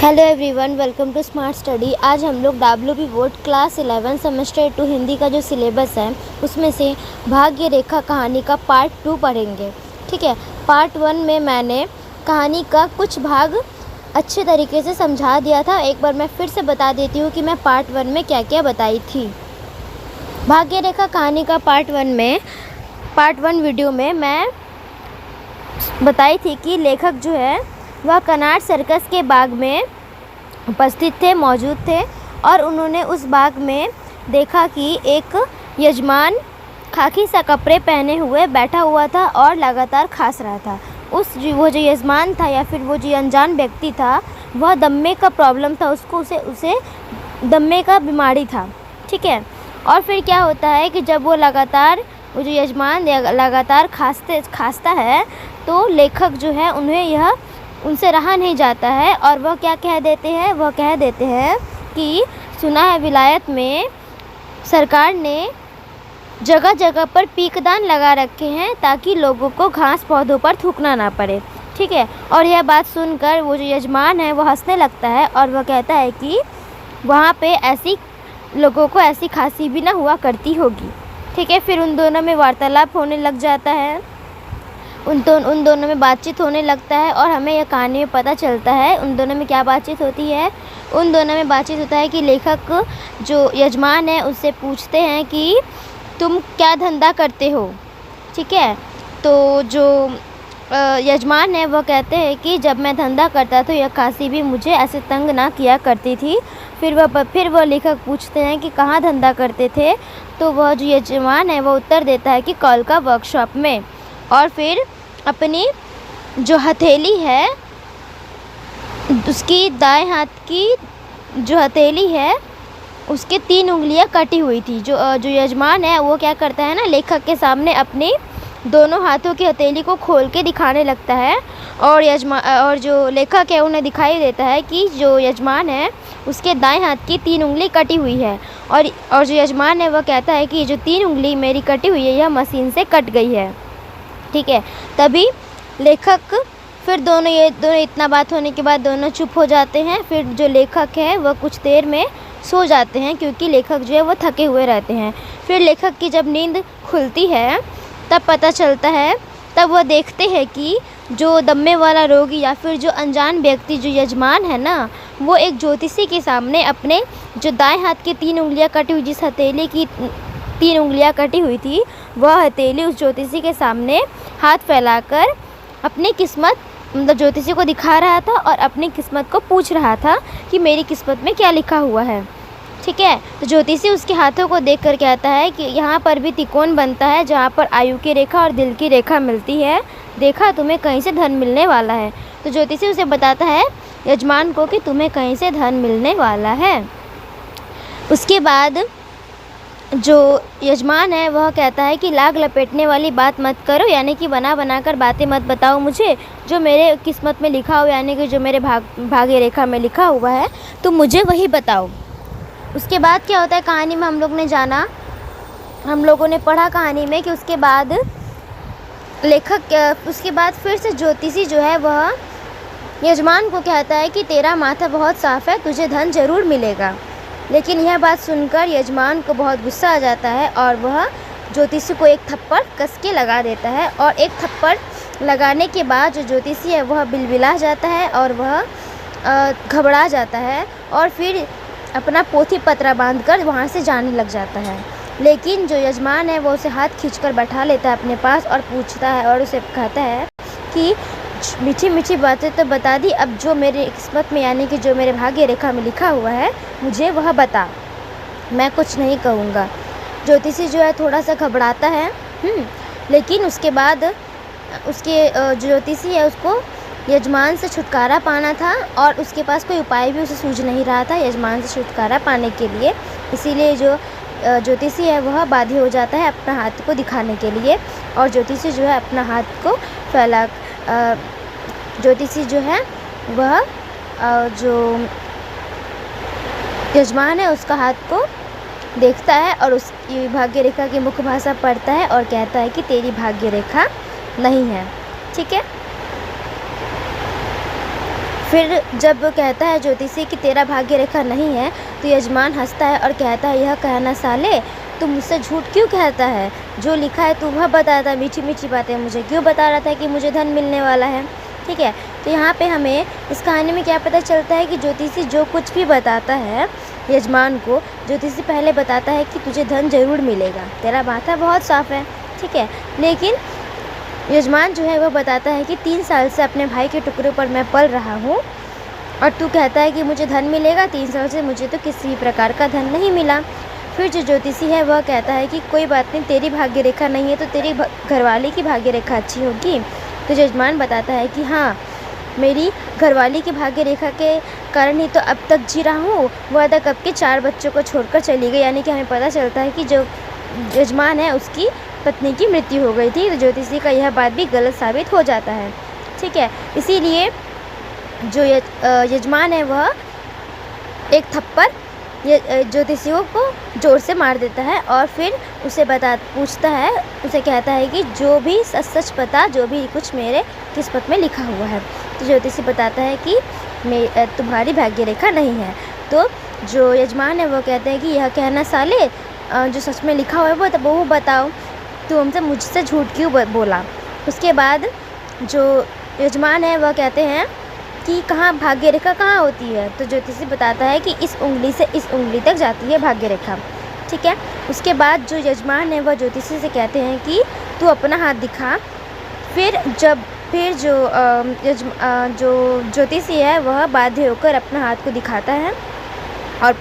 Hello everyone, welcome to smart study. आज हम लोग WB board class 11 semester 2 Hindi का जो सिलेबस है उसमें से भाग्य रेखा कहानी का पार्ट 2 पढ़ेंगे। ठीक है, पार्ट 1 में मैंने कहानी का कुछ भाग अच्छे तरीके से समझा दिया था। एक बार मैं फिर से बता देती हूँ कि मैं पार्ट 1 में क्या क्या बताई थी। भाग्य रेखा कहानी का पार्ट 1 वीडियो में मैं बताई थी कि लेखक जो है वह कनाट सर्कस के बाग में मौजूद थे और उन्होंने उस बाग में देखा कि एक यजमान खाकी सा कपड़े पहने हुए बैठा हुआ था और लगातार खांस रहा था। वो जो यजमान था या फिर वो जो अनजान व्यक्ति था वह दम्मे का प्रॉब्लम था, उसे दम्मे का बीमारी था। ठीक है, और फिर क्या होता है कि जब वो जो यजमान लगातार खांसता है तो लेखक जो है उनसे रहा नहीं जाता है और वह कह देते हैं कि सुना है विलायत में सरकार ने जगह जगह पर पीकदान लगा रखे हैं ताकि लोगों को घास पौधों पर थूकना ना पड़े। ठीक है, और यह बात सुनकर वो जो यजमान है वो हंसने लगता है और वह कहता है कि वहाँ पे लोगों को ऐसी खांसी भी ना हुआ करती होगी। ठीक है, फिर उन दोनों में वार्तालाप होने लग जाता है, उन दोनों में बातचीत होने लगता है और हमें यह कहानी में पता चलता है उन दोनों में क्या बातचीत होती है। उन दोनों में बातचीत होता है कि लेखक जो यजमान है उससे पूछते हैं कि तुम क्या धंधा करते हो। ठीक है, तो जो यजमान है वह कहते हैं कि जब मैं धंधा करता तो यह खांसी भी मुझे ऐसे तंग ना किया करती थी। फिर वह लेखक पूछते हैं कि कहाँ धंधा करते थे, तो वह जो यजमान है वह उत्तर देता है कि कॉल का वर्कशॉप में। और फिर अपनी जो हथेली है उसकी दाएं हाथ की जो हथेली है उसके 3 उंगलियां कटी हुई थी। जो यजमान है वो क्या करता है ना, लेखक के सामने अपनी दोनों हाथों की हथेली को खोल के दिखाने लगता है और जो लेखक है उन्हें दिखाई देता है कि जो यजमान है उसके दाएं हाथ की 3 उंगली कटी हुई है और जो यजमान है वह कहता है कि जो 3 उंगली मेरी कटी हुई है यह मशीन से कट गई है। ठीक है, तभी लेखक फिर दोनों इतना बात होने के बाद दोनों चुप हो जाते हैं। फिर जो लेखक है वह कुछ देर में सो जाते हैं क्योंकि लेखक जो है वो थके हुए रहते हैं। फिर लेखक की जब नींद खुलती है तब वह देखते हैं कि जो दम्मे वाला रोगी या फिर जो अनजान व्यक्ति जो यजमान है ना, वो एक ज्योतिषी के सामने अपने जो दाएं हाथ की 3 उंगलियां कटी हुई, जिस हथेली की 3 उंगलियां कटी हुई थी, वह हथेली उस ज्योतिषी के सामने हाथ फैलाकर अपनी किस्मत ज्योतिषी को दिखा रहा था और अपनी किस्मत को पूछ रहा था कि मेरी किस्मत में क्या लिखा हुआ है। ठीक है, तो ज्योतिषी उसके हाथों को देखकर कहता है कि यहाँ पर भी त्रिकोण बनता है जहाँ पर आयु की रेखा और दिल की रेखा मिलती है, देखा तुम्हें कहीं से धन मिलने वाला है। तो ज्योतिषी उसे बताता है यजमान को कि तुम्हें कहीं से धन मिलने वाला है। उसके बाद जो यजमान है वह कहता है कि लाग लपेटने वाली बात मत करो, यानी कि बना कर बातें मत बताओ मुझे, जो मेरे किस्मत में लिखा हो यानी कि जो मेरे भाग्य रेखा में लिखा हुआ है तो मुझे वही बताओ। उसके बाद क्या होता है कहानी में हम लोगों ने पढ़ा कहानी में कि उसके बाद फिर से ज्योतिषी जो है वह यजमान को कहता है कि तेरा माथा बहुत साफ है, तुझे धन जरूर मिलेगा। लेकिन यह बात सुनकर यजमान को बहुत गुस्सा आ जाता है और वह ज्योतिषी को एक थप्पड़ कस के लगा देता है और एक थप्पड़ लगाने के बाद जो ज्योतिषी है वह बिलबिला जाता है और वह घबरा जाता है और फिर अपना पोथी पत्रा बांधकर वहाँ से जाने लग जाता है। लेकिन जो यजमान है वो उसे हाथ खींचकर बैठा लेता है अपने पास और पूछता है और उसे कहता है कि मीठी मीठी बातें तो बता दी, अब जो मेरी किस्मत में यानी कि जो मेरे भाग्य रेखा में लिखा हुआ है मुझे वह बता, मैं कुछ नहीं कहूँगा। ज्योतिषी जो है थोड़ा सा घबराता है, लेकिन उसके बाद जो ज्योतिषी है उसको यजमान से छुटकारा पाना था और उसके पास कोई उपाय भी उसे सूझ नहीं रहा था यजमान से छुटकारा पाने के लिए। इसीलिए जो ज्योतिषी है वह बाध्य हो जाता है अपना हाथ को दिखाने के लिए और ज्योतिषी जो है अपना हाथ को ज्योतिषी जो है वह जो यजमान है उसका हाथ को देखता है और उसकी भाग्य रेखा की मुख्य भाषा पढ़ता है और कहता है कि तेरी भाग्य रेखा नहीं है। ठीक है, फिर जब कहता है ज्योतिषी कि तेरा भाग्य रेखा नहीं है, तो यजमान हंसता है और कहता है, यह कहना साले तू मुझसे झूठ क्यों कहता है? जो लिखा है तू वह बताता, मीठी मीठी बातें मुझे क्यों बता रहा था कि मुझे धन मिलने वाला है। ठीक है, तो यहाँ पे हमें इस कहानी में क्या पता चलता है कि ज्योतिषी जो कुछ भी बताता है यजमान को, ज्योतिषी पहले बताता है कि तुझे धन ज़रूर मिलेगा, तेरा माथा बहुत साफ़ है। ठीक है, लेकिन यजमान जो है वह बताता है कि 3 साल से अपने भाई के टुकड़े पर मैं पल रहा हूँ और तू कहता है कि मुझे धन मिलेगा, 3 साल से मुझे तो किसी भी प्रकार का धन नहीं मिला। फिर जो ज्योतिषी है वह कहता है कि कोई बात नहीं, तेरी भाग्य रेखा नहीं है तो तेरी घरवाली की भाग्य रेखा अच्छी होगी। तो यजमान बताता है कि हाँ, मेरी घरवाली की भाग्य रेखा के कारण ही तो अब तक जी रहा हूँ। वह तक अब के 4 बच्चों को छोड़कर चली गई, यानी कि हमें पता चलता है कि जो यजमान है उसकी पत्नी की मृत्यु हो गई थी। तो ज्योतिषी का यह बात भी गलत साबित हो जाता है। ठीक है, इसीलिए जो यजमान है वह एक थप्पड़ ज्योतिषी को ज़ोर से मार देता है और फिर उसे पूछता है, उसे कहता है कि जो भी सच सच बता, जो भी कुछ मेरे किस्मत में लिखा हुआ है। तो ज्योतिषी बताता है कि तुम्हारी भाग्य रेखा नहीं है। तो जो यजमान है वो कहते हैं कि यह कहना साले जो सच में लिखा हुआ है वो बताओ, तू हमसे मुझसे झूठ क्यों बोला। उसके बाद जो यजमान है वह कहते हैं कि कहाँ भाग्य रेखा कहाँ होती है। तो ज्योतिषी बताता है कि इस उंगली से इस उंगली तक जाती है भाग्य रेखा। ठीक है, उसके बाद जो यजमान है वह ज्योतिषी से कहते हैं कि तू अपना हाथ दिखा। फिर जो ज्योतिषी है वह बाध्य होकर अपना हाथ को दिखाता है और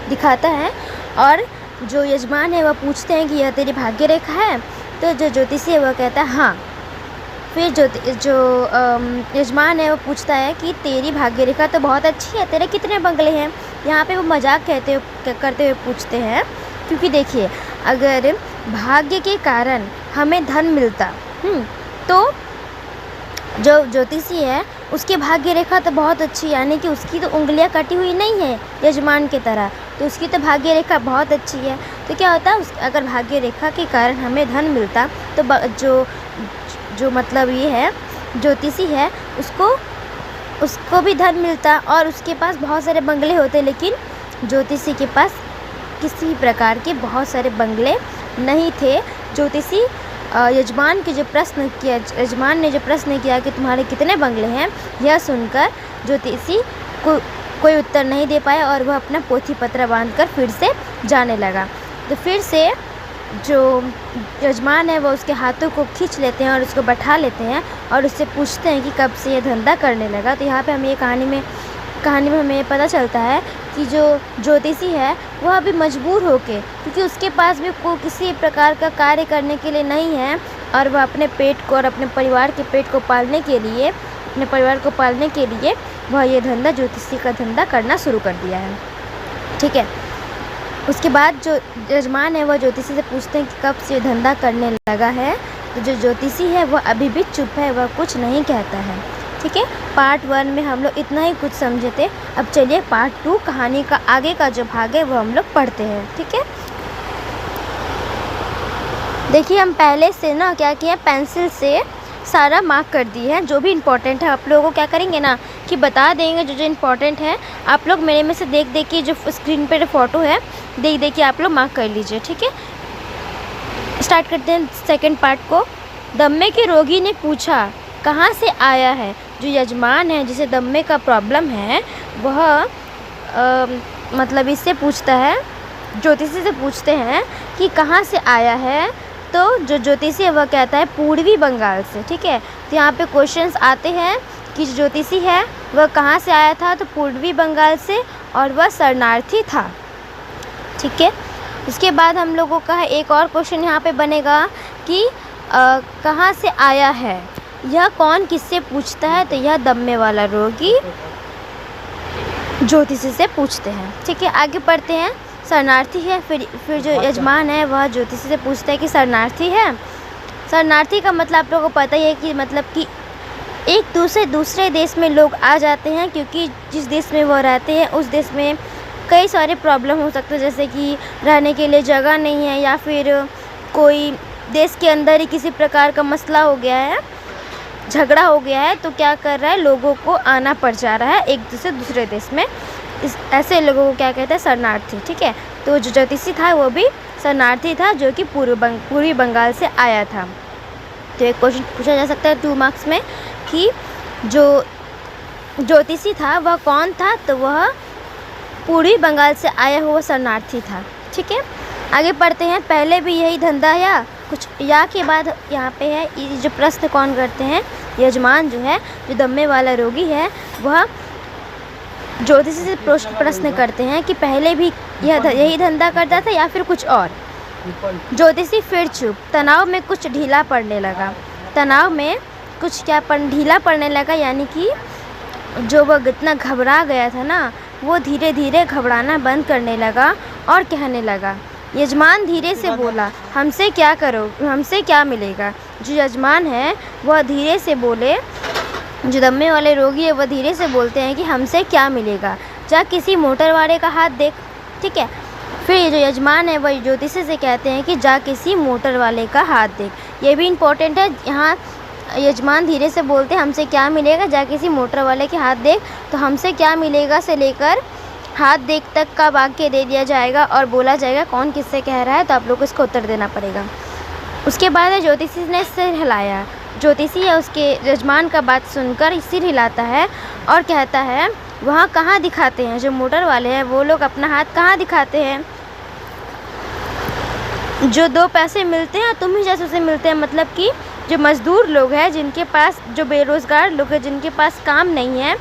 दिखाता है और जो यजमान है वह पूछते हैं कि यह तेरी भाग्य रेखा है। तो जो ज्योतिषी है वह कहता है हाँ। फिर जो यजमान है वो पूछता है कि तेरी भाग्य रेखा तो बहुत अच्छी है, तेरे कितने बंगले हैं। यहाँ पे वो मजाक करते हुए पूछते हैं, क्योंकि देखिए अगर भाग्य के कारण हमें धन मिलता तो जो ज्योतिषी है उसकी भाग्य रेखा तो बहुत अच्छी, यानी कि उसकी तो उंगलियां कटी हुई नहीं है यजमान की तरह, तो उसकी तो भाग्य रेखा बहुत अच्छी है। तो क्या होता है अगर भाग्य रेखा के कारण हमें धन मिलता तो जो मतलब ये है ज्योतिषी है उसको भी धन मिलता और उसके पास बहुत सारे बंगले होते, लेकिन ज्योतिषी के पास किसी प्रकार के बहुत सारे बंगले नहीं थे। ज्योतिषी यजमान ने जो प्रश्न किया कि तुम्हारे कितने बंगले हैं, यह सुनकर ज्योतिषी को कोई उत्तर नहीं दे पाया और वह अपना पोथी पत्र बांधकर फिर से जाने लगा। तो फिर से जो यजमान है वो उसके हाथों को खींच लेते हैं और उसको बैठा लेते हैं और उससे पूछते हैं कि कब से ये धंधा करने लगा। तो यहाँ पे हमें ये कहानी में हमें पता चलता है कि जो ज्योतिषी है वह अभी मजबूर होके, क्योंकि उसके पास भी किसी प्रकार का कार्य करने के लिए नहीं है और वह अपने पेट को और अपने परिवार के पेट को पालने के लिए वह ये धंधा ज्योतिषी का धंधा करना शुरू कर दिया है। ठीक है, उसके बाद जो यजमान है वह ज्योतिषी से पूछते हैं कि कब से धंधा करने लगा है। तो जो ज्योतिषी है वह अभी भी चुप है, वह कुछ नहीं कहता है। ठीक है, पार्ट 1 में हम लोग इतना ही कुछ समझे थे। अब चलिए पार्ट 2 कहानी का आगे का जो भाग है वो हम लोग पढ़ते हैं। ठीक है, देखिए हम पहले से ना क्या किया, पेंसिल से सारा मार्क कर दी है जो भी इम्पोर्टेंट है। आप लोगों को क्या करेंगे ना कि बता देंगे जो इम्पोर्टेंट है। आप लोग मेरे में से देख के जो स्क्रीन पे फ़ोटो है देख के आप लोग मार्क कर लीजिए। ठीक है, स्टार्ट करते हैं सेकंड पार्ट को। दम्मे के रोगी ने पूछा कहाँ से आया है। जो यजमान है जिसे दम्मे का प्रॉब्लम है वह मतलब इससे पूछता है, ज्योतिषी से पूछते हैं कि कहाँ से आया है। तो जो ज्योतिषी है वह कहता है पूर्वी बंगाल से। ठीक है, तो यहाँ पे क्वेश्चंस आते हैं कि जो ज्योतिषी है वह कहाँ से आया था, तो पूर्वी बंगाल से और वह शरणार्थी था। ठीक है, उसके बाद हम लोगों का एक और क्वेश्चन यहाँ पे बनेगा कि कहाँ से आया है, यह कौन किससे पूछता है। तो यह दम्मे वाला रोगी ज्योतिषी से पूछते हैं। ठीक है, आगे पढ़ते हैं। शरणार्थी है, फिर जो यजमान है वह ज्योतिषी से पूछता है कि शरणार्थी है। शरणार्थी का मतलब आप लोगों को पता ही है कि मतलब कि एक दूसरे देश में लोग आ जाते हैं, क्योंकि जिस देश में वो रहते हैं उस देश में कई सारे प्रॉब्लम हो सकते हैं, जैसे कि रहने के लिए जगह नहीं है या फिर कोई देश के अंदर ही किसी प्रकार का मसला हो गया है, झगड़ा हो गया है तो क्या कर रहा है, लोगों को आना पड़ जा रहा है एक देश से दूसरे देश में। ऐसे लोगों को क्या कहते हैं, शरणार्थी। ठीक है, तो जो ज्योतिषी था वो भी शरणार्थी था जो कि पूर्वी बंगाल से आया था। तो एक क्वेश्चन पूछा जा सकता है 2 मार्क्स में कि जो ज्योतिषी था वह कौन था, तो वह पूर्वी बंगाल से आया हुआ शरणार्थी था। ठीक है, आगे पढ़ते हैं। पहले भी यही धंधा या कुछ या के बाद यहाँ पे है ये जो प्रश्न कौन करते हैं, यजमान जो है, जो दम्मे वाला रोगी है, वह ज्योतिषी से प्रश्न करते हैं कि पहले भी यही धंधा करता था या फिर कुछ और। ज्योतिषी फिर चुप, तनाव में कुछ ढीला पड़ने लगा। तनाव में कुछ क्या ढीला पड़ने लगा, यानी कि जो वह इतना घबरा गया था ना, वो धीरे धीरे घबराना बंद करने लगा और कहने लगा। यजमान धीरे से बोला, हमसे क्या करो, हमसे क्या मिलेगा। जो यजमान है वह धीरे से बोले, जो दम्मे वाले रोगी है वह धीरे से बोलते हैं कि हमसे क्या मिलेगा, जा किसी मोटर वाले का हाथ देख। ठीक है, फिर ये जो यजमान है वह ज्योतिषी से कहते हैं कि जा किसी मोटर वाले का हाथ देख। ये भी इम्पोर्टेंट है, यहाँ यजमान धीरे से बोलते हैं हमसे क्या मिलेगा, जा किसी मोटर वाले के हाथ देख। तो हमसे क्या मिलेगा से लेकर हाथ देख तक का वाक्य दे दिया जाएगा और बोला जाएगा कौन किससे कह रहा है, तो आप लोग को इसको उत्तर देना पड़ेगा। उसके बाद है ज्योतिषी ने सिर हिलाया। ज्योतिषी या उसके यजमान का बात सुनकर सिर हिलाता है और कहता है, वहाँ कहाँ दिखाते हैं, जो मोटर वाले हैं वो लोग अपना हाथ कहाँ दिखाते हैं, जो 2 पैसे मिलते हैं तुम ही जैसे से मिलते हैं। मतलब कि जो मज़दूर लोग हैं, जिनके पास, जो बेरोज़गार लोग हैं, जिनके पास काम नहीं है,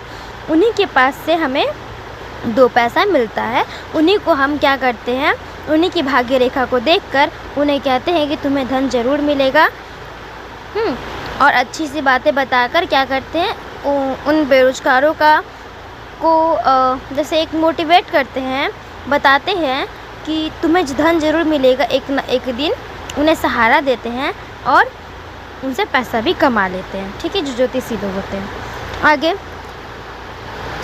उन्हीं के पास से हमें 2 पैसा मिलता है। उन्हीं को हम क्या करते हैं, उन्हीं की भाग्य रेखा को देखकर उन्हें कहते हैं कि तुम्हें धन ज़रूर मिलेगा। और अच्छी सी बातें बताकर क्या करते हैं, उन बेरोज़गारों को जैसे एक मोटिवेट करते हैं, बताते हैं कि तुम्हें धन ज़रूर मिलेगा एक दिन। उन्हें सहारा देते हैं और उनसे पैसा भी कमा लेते हैं। ठीक है, जो ज्योतिषी लोग होते हैं। आगे,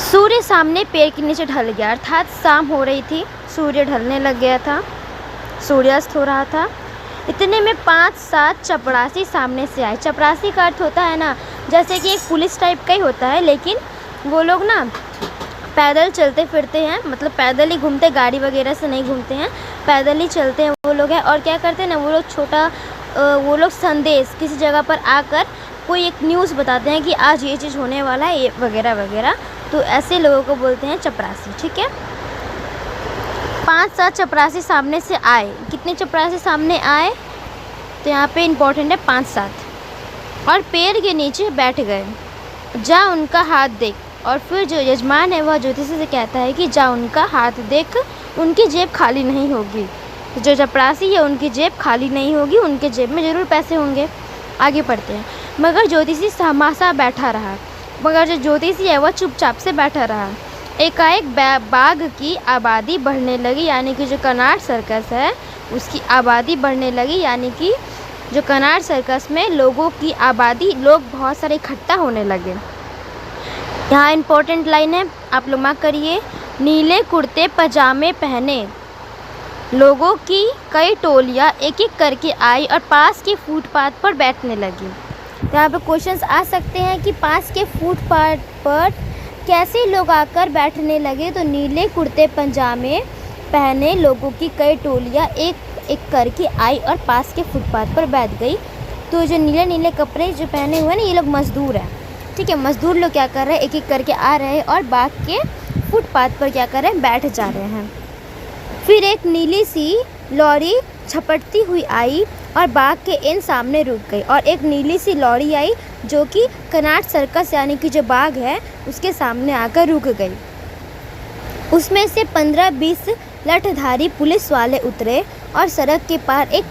सूर्य सामने पेड़ के नीचे ढल गया, अर्थात शाम हो रही थी, सूर्य ढलने लग गया था, सूर्यास्त हो रहा था। इतने में 5-7 चपरासी सामने से आए। चपरासी का अर्थ होता है ना, जैसे कि एक पुलिस टाइप का ही होता है, लेकिन वो लोग ना पैदल चलते फिरते हैं, मतलब पैदल ही घूमते, गाड़ी वगैरह से नहीं घूमते हैं, पैदल ही चलते हैं वो लोग हैं। और क्या करते हैं ना, वो लोग संदेश किसी जगह पर आकर कोई एक न्यूज़ बताते हैं कि आज ये चीज़ होने वाला है, ये वगैरह वगैरह। तो ऐसे लोगों को बोलते हैं चपरासी। ठीक है, 5-7 चपरासी सामने से आए। कितने चपरासी सामने आए, तो यहाँ पे इम्पोर्टेंट है 5-7। और पेड़ के नीचे बैठ गए, जा उनका हाथ देख। और फिर जो यजमान है वह ज्योतिषी से कहता है कि जा उनका हाथ देख, उनकी जेब खाली नहीं होगी। तो जो चपरासी है उनकी जेब खाली नहीं होगी, उनके जेब में ज़रूर पैसे होंगे। आगे पढ़ते हैं। मगर ज्योतिषी सहमासा बैठा रहा, मगर जो ज्योतिषी है वह चुपचाप से बैठा रहा। एकाएक बाघ की आबादी बढ़ने लगी, यानी कि जो कनाड सर्कस है उसकी आबादी बढ़ने लगी, यानी कि जो कनाड सर्कस में लोगों की आबादी, लोग बहुत सारे इकट्ठा होने लगे। यहाँ इम्पोर्टेंट लाइन है, आप लोग मार्क करिए। नीले कुर्ते पजामे पहने लोगों की कई टोलियाँ एक एक करके आई और पास के फुटपाथ पर बैठने लगी। तो यहाँ पे क्वेश्चंस आ सकते हैं कि पास के फुटपाथ पर कैसे लोग आकर बैठने लगे। तो नीले कुर्ते पजामे पहने लोगों की कई टोलियाँ एक एक करके आई और पास के फुटपाथ पर बैठ गई। तो जो नीले नीले कपड़े जो पहने हुए ना, ये लोग मज़दूर हैं। ठीक है, मज़दूर लोग क्या कर रहे हैं, एक एक करके आ रहे हैं और बाग के फुटपाथ पर क्या कर रहे हैं, बैठ जा रहे हैं। फिर एक नीली सी लॉरी झपटती हुई आई और बाग के इन सामने रुक गई। और एक नीली सी लॉरी आई जो कि कनाड सर्कस यानी कि जो बाग है उसके सामने आकर रुक गई। उसमें से 15-20 लठधारी पुलिस वाले उतरे और सड़क के पार एक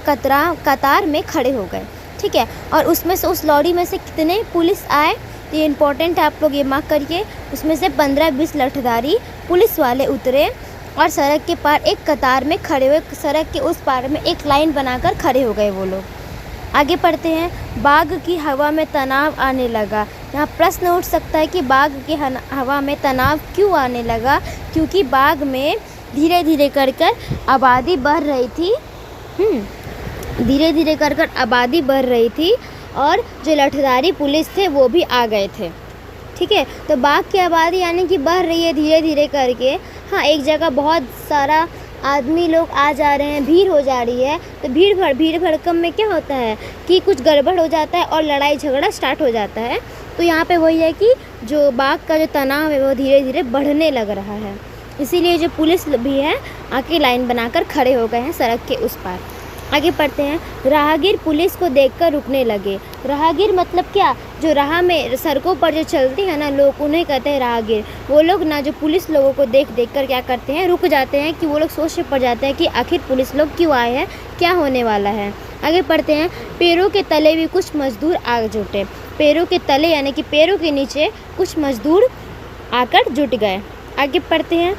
कतार में खड़े हो गए। ठीक है, और उसमें से, उस लॉरी में से कितने पुलिस आए, तो ये इम्पोर्टेंट है, आप लोग ये मार्क करिए। उसमें से 15-20 लठधारी पुलिस वाले उतरे और सड़क के पार एक कतार में खड़े हुए, सड़क के उस पार में एक लाइन बनाकर खड़े हो गए वो लोग। आगे पढ़ते हैं। बाग की हवा में तनाव आने लगा। यहाँ प्रश्न उठ सकता है कि बाग की हवा में तनाव क्यों आने लगा, क्योंकि बाग में धीरे धीरे कर आबादी बढ़ रही थी। धीरे धीरे कर आबादी बढ़ रही थी और जो लठधारी पुलिस थे वो भी आ गए थे। ठीक है, तो बाघ की आबादी यानी कि बढ़ रही है धीरे धीरे करके। हाँ, एक जगह बहुत सारा आदमी लोग आ जा रहे हैं, भीड़ हो जा रही है, तो भीड़ भड़कम में क्या होता है कि कुछ गड़बड़ हो जाता है और लड़ाई झगड़ा स्टार्ट हो जाता है। तो यहाँ पे वही है कि जो बाघ का जो तनाव है वो धीरे धीरे बढ़ने लग रहा है। इसीलिए जो पुलिस भी है आके लाइन बनाकर खड़े हो गए हैं सड़क के उस पार। आगे पढ़ते हैं। राहगीर पुलिस को देखकर रुकने लगे। राहगीर मतलब क्या, जो राह में सड़कों पर जो चलते हैं ना लोग, उन्हें कहते हैं राहगीर। वो लोग ना जो पुलिस लोगों को देख कर क्या करते हैं, रुक जाते हैं कि वो लोग सोच में पड़ जाते हैं कि आखिर पुलिस लोग क्यों आए हैं, क्या होने वाला है। आगे पढ़ते हैं। पेड़ों के तले भी कुछ मजदूर आ जुटे। पेड़ों के तले यानी कि पेड़ों के नीचे कुछ मजदूर आकर जुट गए। आगे पढ़ते हैं।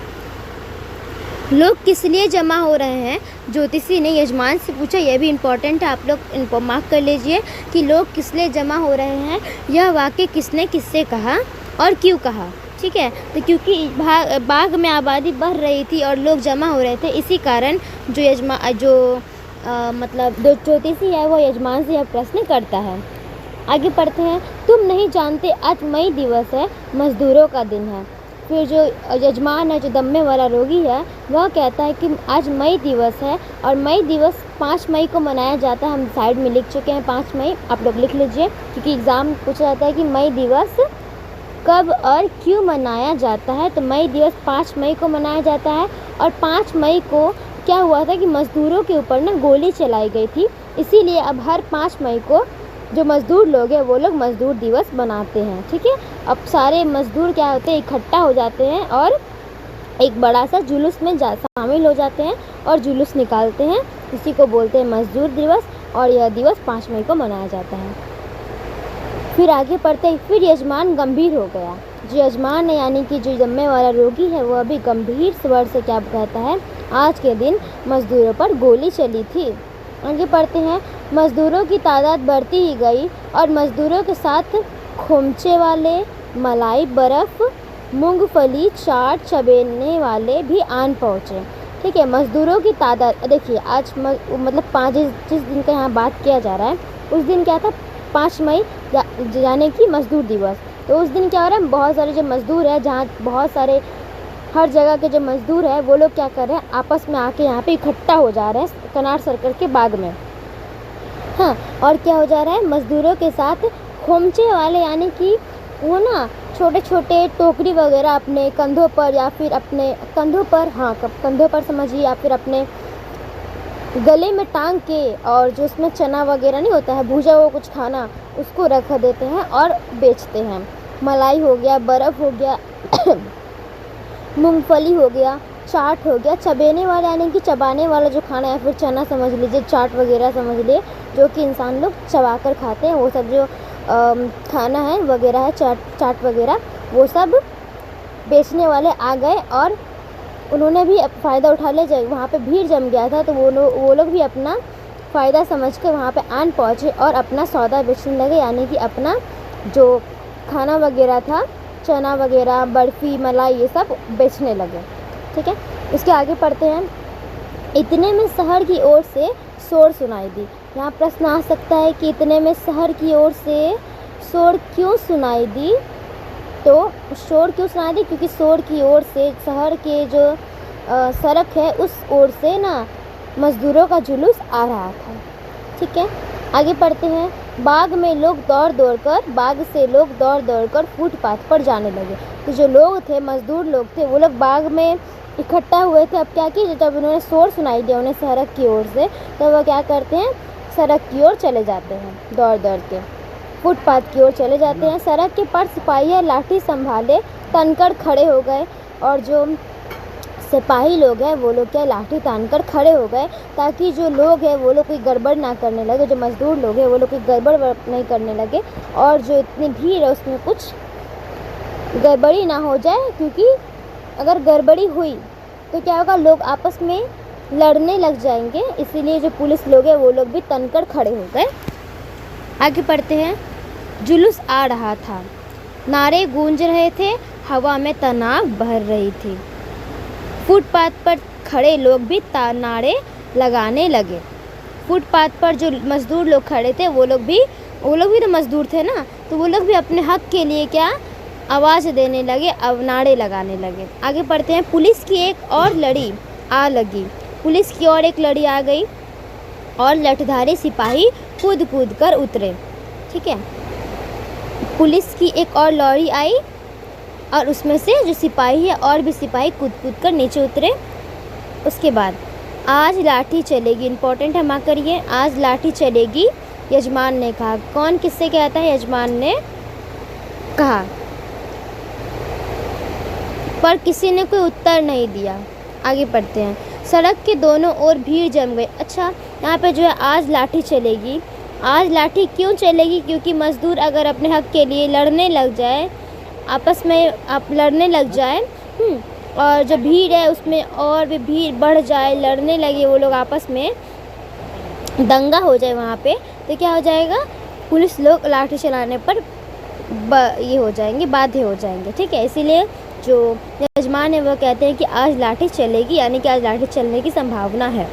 लोग किस लिए जमा हो रहे हैं, ज्योतिषी ने यजमान से पूछा। यह भी इम्पोर्टेंट है, आप लोग इनको मार्क कर लीजिए कि लोग किस लिए जमा हो रहे हैं। यह वाक्य किसने किससे कहा और क्यों कहा। ठीक है, तो क्योंकि बाघ में आबादी बढ़ रही थी और लोग जमा हो रहे थे, इसी कारण जो मतलब जो ज्योतिषी है वो यजमान से यह प्रश्न करता है। आगे पढ़ते हैं। तुम नहीं जानते आज मई दिवस है, मजदूरों का दिन है। फिर जो यजमान है, जो दम्मे वाला रोगी है, वह कहता है कि आज मई दिवस है और मई दिवस 5 मई को मनाया जाता है। हम साइड में लिख चुके हैं 5 मई, आप लोग लिख लीजिए क्योंकि एग्ज़ाम पूछा जाता है कि मई दिवस कब और क्यों मनाया जाता है। तो मई दिवस 5 मई को मनाया जाता है और 5 मई को क्या हुआ था कि मज़दूरों के ऊपर ना गोली चलाई गई थी। इसीलिए अब हर 5 मई को जो मज़दूर लोग हैं वो लोग मज़दूर दिवस मनाते हैं। ठीक है, अब सारे मज़दूर क्या होते हैं, इकट्ठा हो जाते हैं और एक बड़ा सा जुलूस में शामिल हो जाते हैं और जुलूस निकालते हैं। इसी को बोलते हैं मज़दूर दिवस और यह दिवस 5 मई को मनाया जाता है। फिर आगे पढ़ते हैं। फिर यजमान गंभीर हो गया। जो यजमान है यानी कि जो जम्मे वाला रोगी है वो अभी गंभीर स्वर से क्या कहता है, आज के दिन मज़दूरों पर गोली चली थी। आगे पढ़ते हैं। मज़दूरों की तादाद बढ़ती ही गई और मज़दूरों के साथ खोमचे वाले, मलाई, बर्फ़, मूंगफली, चाट चबाने वाले भी आन पहुँचे। ठीक है, मज़दूरों की तादाद देखिए आज मतलब 5 जिस दिन का यहाँ बात किया जा रहा है उस दिन क्या था, 5 मई यानी कि मज़दूर दिवस। तो उस दिन क्या हो रहा है, बहुत सारे जो मज़दूर हैं, जहाँ बहुत सारे हर जगह के जो मज़दूर हैं वो लोग क्या कर रहे हैं, आपस में आके यहाँ पे इकट्ठा हो जा रहे हैं कनाट सर्कल के बाग में। हाँ, और क्या हो जा रहा है, मज़दूरों के साथ खोमचे वाले यानी कि वो ना छोटे छोटे टोकरी वगैरह अपने कंधों पर या फिर अपने कंधों पर, हाँ कंधों पर समझिए, या फिर अपने गले में टांग के, और जो उसमें चना वगैरह नहीं होता है भूजा हुआ कुछ खाना, उसको रख देते हैं और बेचते हैं। मलाई हो गया, बर्फ़ हो गया, मूंगफली हो गया, चाट हो गया, चबाने वाला यानी कि चबाने वाला जो खाना या फिर चना समझ लीजिए, चाट वगैरह समझ लिए, जो कि इंसान लोग चबा कर खाते हैं, वो सब जो खाना है वगैरह है, चाट वगैरह, वो सब बेचने वाले आ गए और उन्होंने भी फ़ायदा उठा लिया। जब वहाँ पे भीड़ जम गया था तो वो लोग भी अपना फ़ायदा समझ के वहाँ पे आन पहुँचे और अपना सौदा बेचने लगे, यानी कि अपना जो खाना वगैरह था, चना वगैरह, बर्फ़ी, मलाई, ये सब बेचने लगे। ठीक है, इसके आगे पढ़ते हैं। इतने में शहर की ओर से शोर सुनाई दी। यहाँ प्रश्न आ सकता है कि इतने में शहर की ओर से शोर क्यों सुनाई दी। तो शोर क्यों सुनाई दी, क्योंकि शोर की ओर से शहर के जो सड़क है उस ओर से ना मज़दूरों का जुलूस आ रहा था। ठीक है, आगे पढ़ते हैं। बाग में लोग बाग से लोग दौड़ दौड़ कर फुटपाथ पर जाने लगे। तो जो लोग थे, मज़दूर लोग थे, वो लोग बाग में इकट्ठा हुए थे। अब क्या किए, जब उन्होंने शोर सुनाई दिया उन्हें सड़क की ओर से, तो वह क्या करते हैं, सड़क की ओर चले जाते हैं, दौड़ दौड़ के फुटपाथ की ओर चले जाते हैं। सड़क के पर सिपाही लाठी संभाले तनकर खड़े हो गए, और जो सिपाही लोग हैं वो लोग क्या लाठी तान कर खड़े हो गए, ताकि जो लोग हैं वो लोग कोई गड़बड़ ना करने लगे, जो मज़दूर लोग हैं वो लोग कोई गड़बड़ नहीं करने लगे, और जो इतनी भीड़ है उसमें कुछ गड़बड़ी ना हो जाए, क्योंकि अगर गड़बड़ी हुई तो क्या होगा, लोग आपस में लड़ने लग जाएंगे। इसीलिए जो पुलिस लोग हैं वो लोग भी तनकर खड़े हो गए। आगे पढ़ते हैं। जुलूस आ रहा था, नारे गूंज रहे थे, हवा में तनाव भर रही थी। फुटपाथ पर खड़े लोग भी नारे लगाने लगे। फुटपाथ पर जो मज़दूर लोग खड़े थे वो लोग भी वो लोग भी तो मज़दूर थे ना, तो वो लोग भी अपने हक के लिए क्या आवाज़ देने लगे, अब नारे लगाने लगे। आगे पढ़ते हैं। पुलिस की एक और लड़ी आ लगी, पुलिस की और एक लड़ी आ गई और लठधारी सिपाही कूद कूद कर उतरे। ठीक है, पुलिस की एक और लड़ी आई और उसमें से जो सिपाही है और भी सिपाही कूद कूद कर नीचे उतरे। उसके बाद आज लाठी चलेगी, इम्पोर्टेंट है, मार्क करिए। आज लाठी चलेगी यजमान ने कहा। कौन किससे कहता है? यजमान ने कहा, पर किसी ने कोई उत्तर नहीं दिया। आगे पढ़ते हैं। सड़क के दोनों ओर भीड़ जम गई। अच्छा, यहाँ पे जो है आज लाठी चलेगी। आज लाठी क्यों चलेगी? क्योंकि मज़दूर अगर अपने हक के लिए लड़ने लग जाए, आपस में आप लड़ने लग जाए, और जो भीड़ है उसमें और भी भीड़ बढ़ जाए, लड़ने लगे वो लोग आपस में, दंगा हो जाए वहाँ पे, तो क्या हो जाएगा? पुलिस लोग लाठी चलाने पर ये हो जाएंगे, बाध्य हो जाएंगे। ठीक है, इसीलिए जो यजमान है वो कहते हैं कि आज लाठी चलेगी, यानी कि आज लाठी चलने की संभावना है।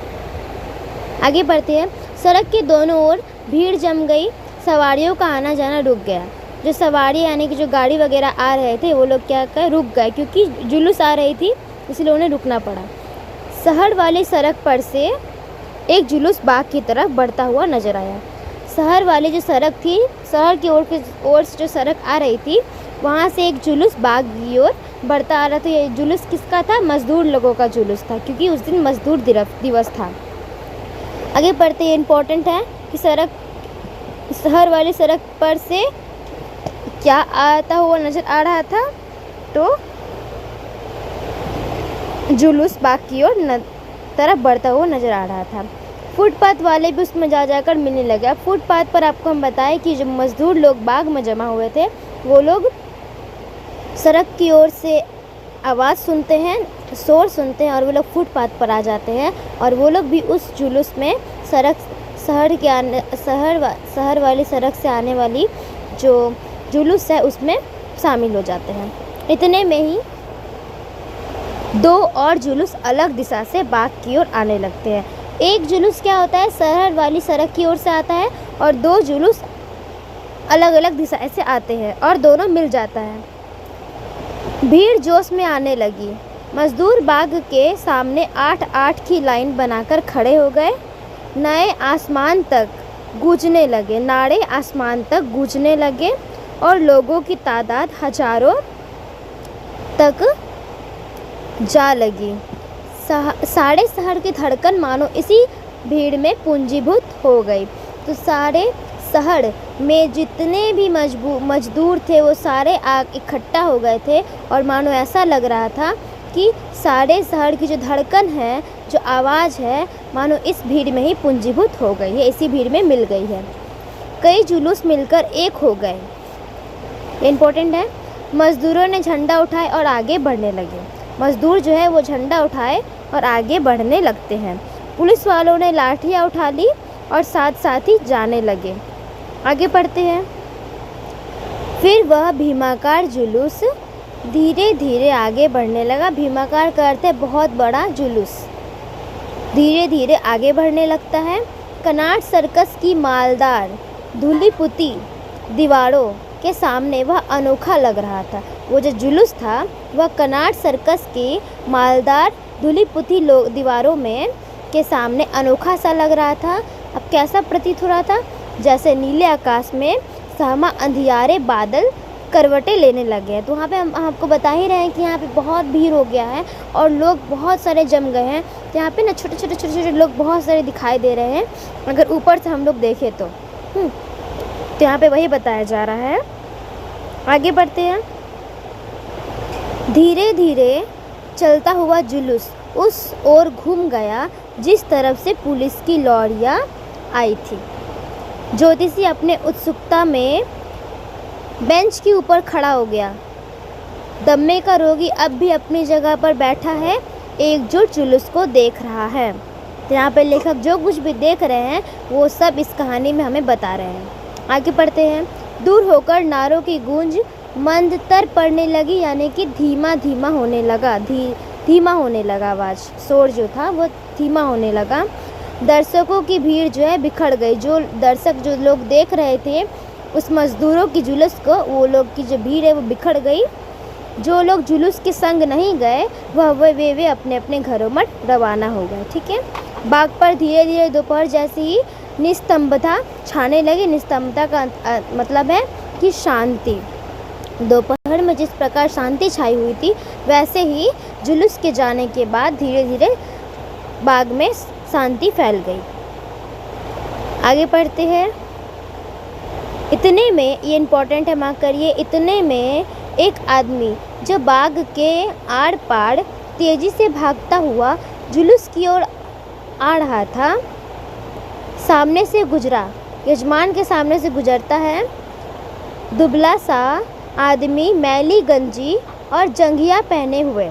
आगे बढ़ते हैं। सड़क के दोनों ओर भीड़ जम गई, सवारियों का आना जाना रुक गया। जो सवारी यानी कि जो गाड़ी वगैरह आ रहे थे वो लोग क्या कर रुक गए, क्योंकि जुलूस आ रही थी इसलिए उन्हें रुकना पड़ा। शहर वाली सड़क पर से एक जुलूस बाग की तरफ बढ़ता हुआ नजर आया। शहर वाली जो सड़क थी, शहर की ओर से जो सड़क आ रही थी, वहाँ से एक जुलूस बाग की ओर बढ़ता आ रहा था। ये जुलूस किसका था? मज़दूर लोगों का जुलूस था, क्योंकि उस दिन मज़दूर दिवस था। आगे बढ़ते हैं। इम्पोर्टेंट है कि शहर वाली सड़क पर से क्या आता हुआ नज़र आ रहा था? तो जुलूस बाग की ओर तरफ बढ़ता हुआ नज़र आ रहा था। फुटपाथ वाले भी उसमें जाकर मिलने लगे। अब फुटपाथ पर आपको हम बताएं कि जो मज़दूर लोग बाग में जमा हुए थे वो लोग सड़क की ओर से आवाज़ सुनते हैं, शोर सुनते हैं, और वो लोग फुटपाथ पर आ जाते हैं, और वो लोग भी उस जुलूस में शहर वाली सड़क से आने वाली जो जुलूस है उसमें शामिल हो जाते हैं। इतने में ही दो और जुलूस अलग दिशा से बाग की ओर आने लगते हैं। एक जुलूस क्या होता है? शहर वाली सड़क की ओर से आता है, और दो जुलूस अलग अलग दिशा से आते हैं और दोनों मिल जाता है। भीड़ जोश में आने लगी। मज़दूर बाग के सामने 8-8 की लाइन बनाकर खड़े हो गए। नारे आसमान तक गूंजने लगे और लोगों की तादाद हजारों तक जा लगी। सारे शहर की धड़कन मानो इसी भीड़ में पूंजीभूत हो गई। तो सारे शहर में जितने भी मजदूर थे वो सारे इकट्ठा हो गए थे, और मानो ऐसा लग रहा था कि सारे शहर की जो धड़कन है, जो आवाज़ है, मानो इस भीड़ में ही पूंजीभूत हो गई है, इसी भीड़ में मिल गई है। कई जुलूस मिलकर एक हो गए। इम्पोर्टेंट है। मज़दूरों ने झंडा उठाए और आगे बढ़ने लगे। मज़दूर जो है वो झंडा उठाए और आगे बढ़ने लगते हैं। पुलिस वालों ने लाठियाँ उठा ली और साथ साथ ही जाने लगे। आगे पढ़ते हैं। फिर वह भीमाकार जुलूस धीरे धीरे आगे बढ़ने लगा। भीमाकार का अर्थ है बहुत बड़ा जुलूस। धीरे धीरे आगे बढ़ने लगता है। कनाट सर्कस की मालदार धुली पुती दीवारों के सामने वह अनोखा लग रहा था। वो जो जुलूस था वह कनाट सर्कस की मालदार धुली पुती दीवारों में के सामने अनोखा सा लग रहा था। अब कैसा प्रतीत हो रहा था? जैसे नीले आकाश में सहमा अंधियारे बादल करवटें लेने लगे हैं। तो वहाँ पे हम आपको बता ही रहे हैं कि यहाँ पे बहुत भीड़ हो गया है और लोग बहुत सारे जम गए हैं। तो यहाँ पे ना छोटे छोटे लोग बहुत सारे दिखाई दे रहे हैं अगर ऊपर से हम लोग देखें तो। यहाँ पे वही बताया जा रहा है। आगे बढ़ते हैं। धीरे धीरे चलता हुआ जुलूस उस ओर घूम गया जिस तरफ से पुलिस की लॉरियाँ आई थी। ज्योतिषी अपने उत्सुकता में बेंच के ऊपर खड़ा हो गया। दम्मे का रोगी अब भी अपनी जगह पर बैठा है, एकजुट जुलूस को देख रहा है। तो यहाँ पे लेखक जो कुछ भी देख रहे हैं वो सब इस कहानी में हमें बता रहे हैं। आगे पढ़ते हैं। दूर होकर नारों की गूंज मंदतर पड़ने लगी, यानी कि धीमा धीमा होने लगा। धीमा होने लगा आवाज़, शोर जो था वो धीमा होने लगा। दर्शकों की भीड़ जो है बिखर गई। जो दर्शक जो लोग देख रहे थे उस मज़दूरों की जुलूस को, वो लोग की जो भीड़ है वो बिखर गई। जो लोग जुलूस के संग नहीं गए वे अपने अपने घरों में रवाना हो गए। ठीक है। बाग पर धीरे धीरे दोपहर जैसी ही निस्तंभता छाने लगी। निस्तंभता का मतलब है कि शांति। दोपहर में जिस प्रकार शांति छाई हुई थी वैसे ही जुलूस के जाने के बाद धीरे धीरे बाग में शांति फैल गई। आगे पढ़ते हैं। इतने में, ये इम्पोर्टेंट है, मार्क करिए, इतने में एक आदमी जो बाग के आड़ पाड़ तेजी से भागता हुआ जुलूस की ओर आ रहा था, सामने से गुजरा। यजमान के सामने से गुजरता है। दुबला सा आदमी, मैली गंजी और जंघिया पहने हुए।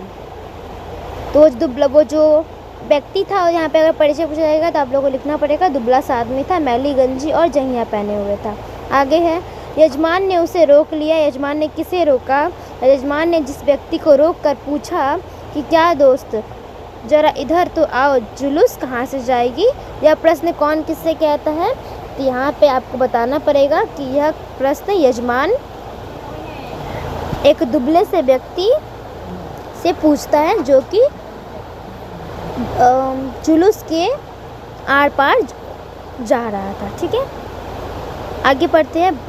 तो वो जो व्यक्ति था, और यहाँ पे अगर परिचय पूछा जाएगा तो आप लोगों को लिखना पड़ेगा। दुबला सा आदमी था, मैली गंजी और जंघिया पहने हुए था। आगे है, यजमान ने उसे रोक लिया। यजमान ने किसे रोका? यजमान ने जिस व्यक्ति को रोक कर पूछा कि क्या दोस्त, ज़रा इधर तो आओ, जुलूस कहाँ से जाएगी? यह प्रश्न कौन किससे कहता है? तो यहाँ पे आपको बताना पड़ेगा कि यह प्रश्न यजमान एक दुबले से व्यक्ति से पूछता है जो कि जुलूस के आर पार जा रहा था। ठीक है। आगे पढ़ते हैं।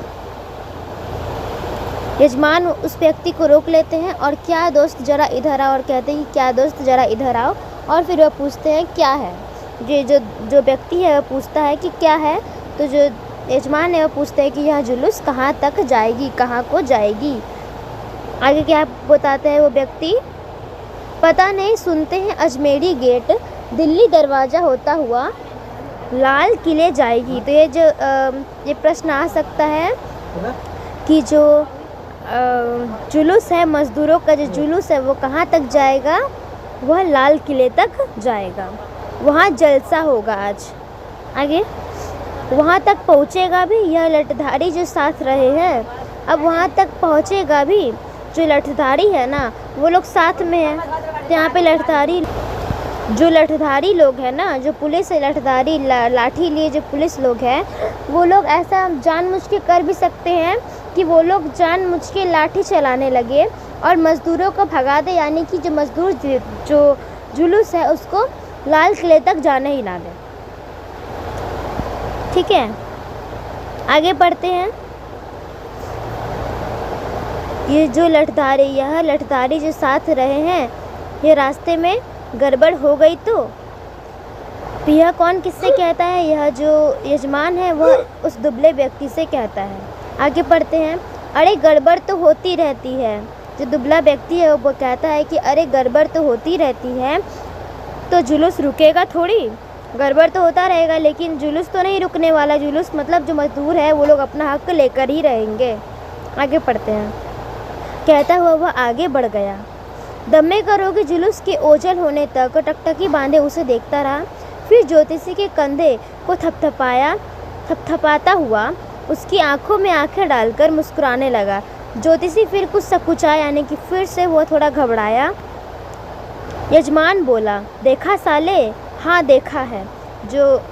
यजमान उस व्यक्ति को रोक लेते हैं और क्या दोस्त ज़रा इधर आओ, और कहते हैं कि क्या दोस्त ज़रा इधर आओ। और फिर वह पूछते हैं क्या है। ये जो व्यक्ति है वह पूछता है कि क्या है। तो जो यजमान है वह पूछते हैं कि यह जुलूस कहाँ तक जाएगी, कहाँ को जाएगी। आगे क्या बताते हैं वो व्यक्ति? पता नहीं, सुनते हैं अजमेरी गेट, दिल्ली दरवाज़ा होता हुआ लाल किले जाएगी। तो ये प्रश्न आ सकता है कि जो जुलूस है, मज़दूरों का जो जुलूस है वो कहाँ तक जाएगा? वह लाल किले तक जाएगा। वहाँ जलसा होगा आज। आगे, वहाँ तक पहुँचेगा भी यह लठधारी जो साथ रहे हैं। अब वहाँ तक पहुँचेगा भी जो लठधारी है ना, वो लोग साथ में हैं। तो यहाँ पे लठधारी लोग हैं ना, जो पुलिस है, लठधारी लाठी लिए जो पुलिस लोग हैं, वो लोग ऐसा जानबूझ के कर भी सकते हैं कि वो लोग जानबूझ के लाठी चलाने लगे और मज़दूरों को भगा दे, यानी कि जो मज़दूर जो जुलूस है उसको लाल किले तक जाने ही ना दें। ठीक है। आगे पढ़ते हैं। यह लठधारी जो साथ रहे हैं, ये रास्ते में गड़बड़ हो गई तो यह कौन किससे कहता है? यह जो यजमान है वह उस दुबले व्यक्ति से कहता है। आगे पढ़ते हैं। अरे गड़बड़ तो होती रहती है। जो दुबला व्यक्ति है वो कहता है कि अरे गड़बड़ तो होती रहती है, तो जुलूस रुकेगा थोड़ी? गड़बड़ तो होता रहेगा लेकिन जुलूस तो नहीं रुकने वाला। जुलूस मतलब जो मजदूर है वो लोग अपना हक लेकर ही रहेंगे। आगे पढ़ते हैं। कहता हुआ वह आगे बढ़ गया। दम्मे करोगे जुलूस के ओझल होने तक टकटकी बांधे उसे देखता रहा। फिर ज्योतिषी के कंधे को थपथपाता हुआ उसकी आंखों में आंखें डालकर मुस्कुराने लगा। ज्योतिषी फिर कुछ सकुचाया, यानी कि फिर से वो थोड़ा घबराया। यजमान बोला, देखा साले? हाँ देखा है। जो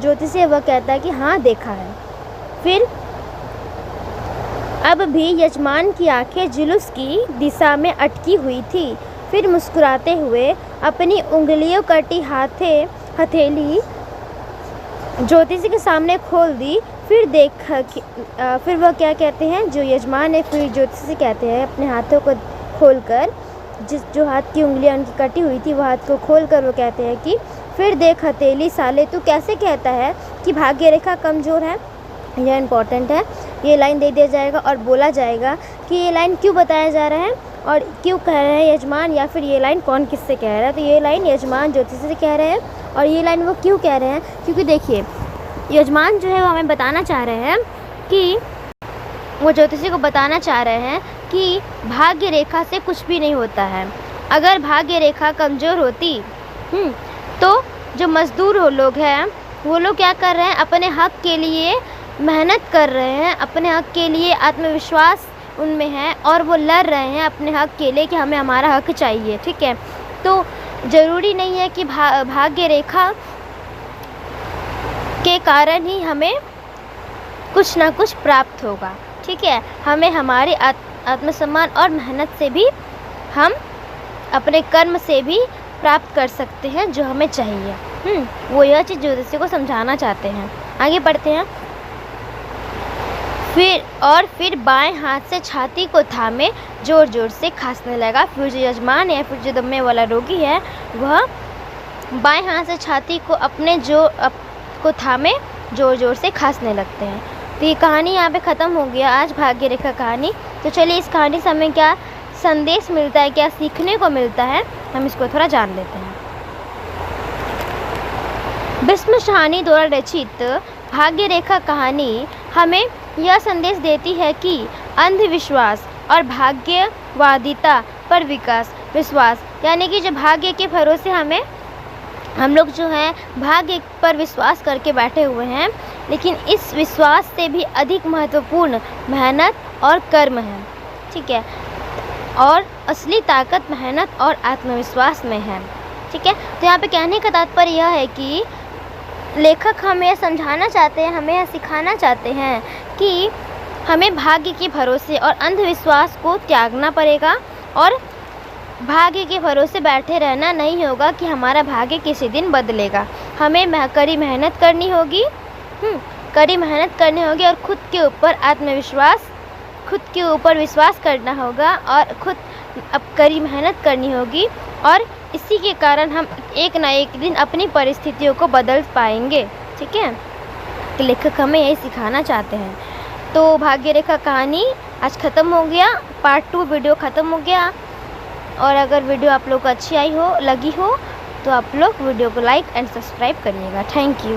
ज्योतिषी वह कहता है कि हाँ देखा है। फिर अब भी यजमान की आंखें जुलूस की दिशा में अटकी हुई थी। फिर मुस्कुराते हुए अपनी उंगलियों कटी हथेली ज्योतिषी के सामने खोल दी। फिर वह क्या कहते हैं, जो यजमान है, फिर ज्योतिषी से कहते हैं अपने हाथों को खोलकर, जो हाथ की उंगलियां उनकी कटी हुई थी वह हाथ को खोलकर वो कहते हैं कि फिर देख हथेली साले, तू कैसे कहता है कि भाग्य रेखा कमज़ोर है? यह इम्पोर्टेंट है। ये लाइन दे दिया जाएगा और बोला जाएगा कि ये लाइन क्यों बताया जा रहा है और क्यों कह रहे हैं यजमान, या फिर ये लाइन कौन किससे कह रहा है। तो ये लाइन यजमान ज्योतिषी से कह रहे हैं और ये लाइन वो क्यों कह रहे हैं, क्योंकि देखिए यजमान जो है वो हमें बताना चाह रहे हैं कि वो ज्योतिषी को बताना चाह रहे हैं कि भाग्य रेखा से कुछ भी नहीं होता है। अगर भाग्य रेखा कमज़ोर होती तो जो मज़दूर लोग हैं वो लोग क्या कर रहे हैं, अपने हक़ के लिए मेहनत कर रहे हैं, अपने हक़ के लिए आत्मविश्वास उनमें है और वो लड़ रहे हैं अपने हक़ के लिए कि हमें हमारा हक़ चाहिए। ठीक है। तो ज़रूरी नहीं है कि भाग्य रेखा के कारण ही हमें कुछ ना कुछ प्राप्त होगा। ठीक है, हमें हमारे आत्मसम्मान और मेहनत से भी, हम अपने कर्म से भी प्राप्त कर सकते हैं जो हमें चाहिए। वो यह चीज़ ज्योतिषी को समझाना चाहते हैं। आगे बढ़ते हैं। फिर बाएं हाथ से छाती को थामे जोर जोर से खांसने लगा। फिर जो यजमान या फिर जो दमे वाला रोगी है वह बाएं हाथ से छाती को अपने को थामे जोर जोर से खांसने लगते हैं। तो ये कहानी यहाँ पे ख़त्म हो गया, आज भाग्य रेखा कहानी। तो चलिए इस कहानी से हमें क्या संदेश मिलता है, क्या सीखने को मिलता है, हम इसको थोड़ा जान लेते हैं। भीष्म शाहनी द्वारा रचित भाग्य रेखा कहानी हमें यह संदेश देती है कि अंधविश्वास और भाग्यवादिता पर विश्वास, यानी कि जो भाग्य के भरोसे हम लोग जो हैं भाग्य पर विश्वास करके बैठे हुए हैं, लेकिन इस विश्वास से भी अधिक महत्वपूर्ण मेहनत और कर्म है। ठीक है, और असली ताकत मेहनत और आत्मविश्वास में है। ठीक है, तो यहाँ पे कहने का तात्पर्य यह है कि लेखक हमें यह समझाना चाहते हैं, हमें यह सिखाना चाहते हैं कि हमें भाग्य के भरोसे और अंधविश्वास को त्यागना पड़ेगा और भाग्य के भरोसे बैठे रहना नहीं होगा कि हमारा भाग्य किसी दिन बदलेगा। हमें कड़ी मेहनत करनी होगी, कड़ी मेहनत करनी होगी और खुद के ऊपर विश्वास करना होगा और खुद अब कड़ी मेहनत करनी होगी, और इसी के कारण हम एक ना एक दिन अपनी परिस्थितियों को बदल पाएंगे। ठीक है, तो लेखक हमें यही सिखाना चाहते हैं। तो भाग्य रेखा कहानी आज ख़त्म हो गया, पार्ट 2 वीडियो ख़त्म हो गया। और अगर वीडियो आप लोग को अच्छी लगी हो तो आप लोग वीडियो को लाइक एंड सब्सक्राइब करिएगा। Thank you.